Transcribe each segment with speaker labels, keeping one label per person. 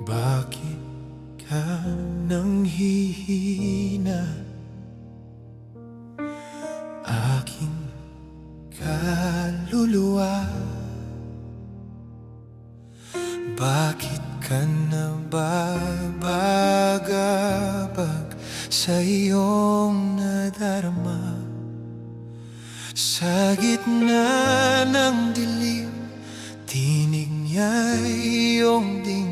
Speaker 1: Bakit ka nanghihina? Aking kaluluwa, bakit ka nababagabag sa iyong nadarama? Sa gitna ng dilim, tinig niya'y iyong dinggin.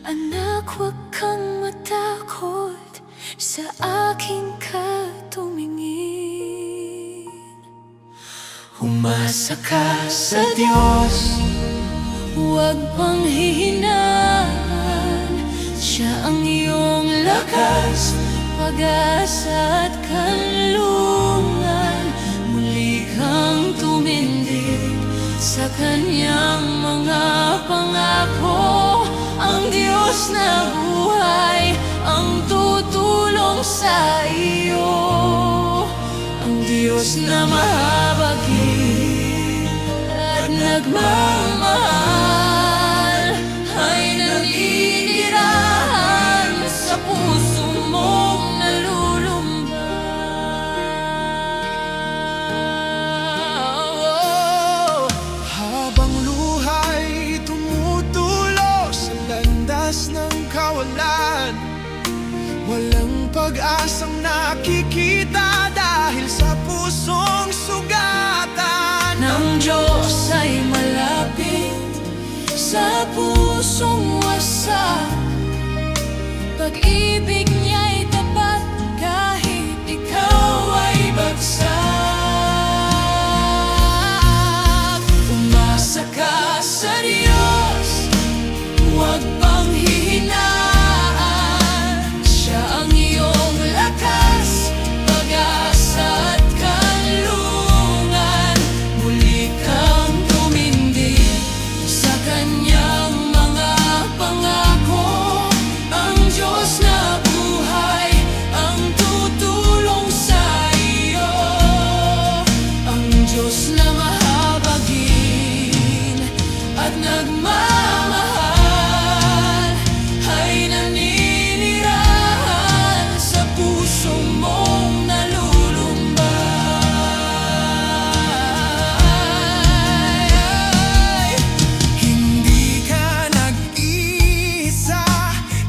Speaker 2: Anak, huwag kang matakot sa aking katumingin.
Speaker 1: Umasa ka sa Diyos,
Speaker 2: huwag pang hihinaan. Siya ang iyong lakas, pag-asa at kanlungan. Muli kang tumindig sa kanyang mga pangako. Ang Diyos na buhay ang tutulong sa iyo. Ang Diyos na mahabagin at nagmamahal ay naninirahan sa puso mong nalulumba.
Speaker 1: habang luhay tumutulo sa landas ng kawalan, walang pag-asang nakikita dahil sa pusong sugatan.
Speaker 2: Ng Diyos ay malapit sa pusong wasak. Pag-ibig niya'y tapat kahit ikaw ay bagsak. Umasa ka sa Diyos, huwag pang hihinaan. Siya ang iyong lakas, pag-asa at kanlungan. Muli kang tumindig sa kanyang mga pangako. Ang Diyos na buhay ang tutulong sa iyo. Ang Diyos na mahabagin at nagmamahal ay naninirahan sa puso mong nalulumbay.
Speaker 1: Hindi ka nag-iisa,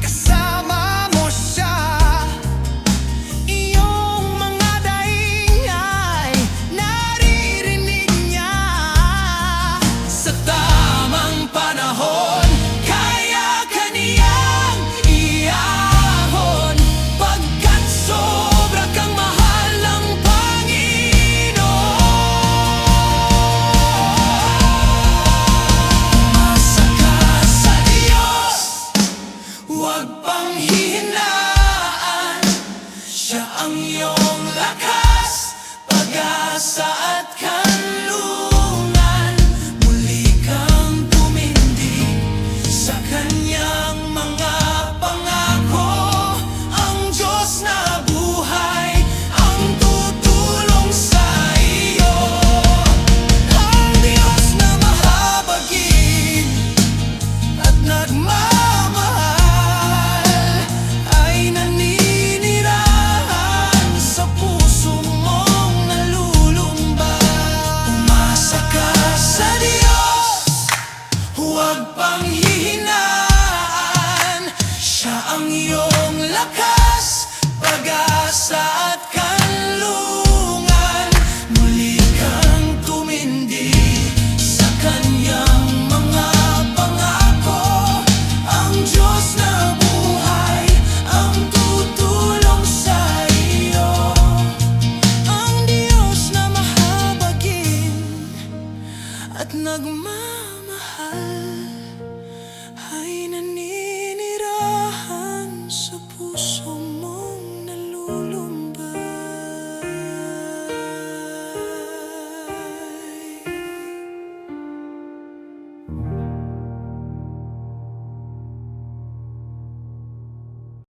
Speaker 1: kasama mo siya. Iyong mga daing ay naririnig niya. Sa tamang panahon, kaya ka niyang iahon, pagkat sobra kang mahal ng Panginoon. Umasa ka sa Diyos, huwag pang hihinaan. Siya ang iyong lakas, pag-asa at kanlungan. Muli kang tumindig sa kanyang mga pangako. Ang Diyos na buhay ang tutulong sa iyo. Ang Diyos na mahabagin at nagmamahal ay naninirahan sa puso mong nalulumba. Umasa ka sa Diyos, huwag pang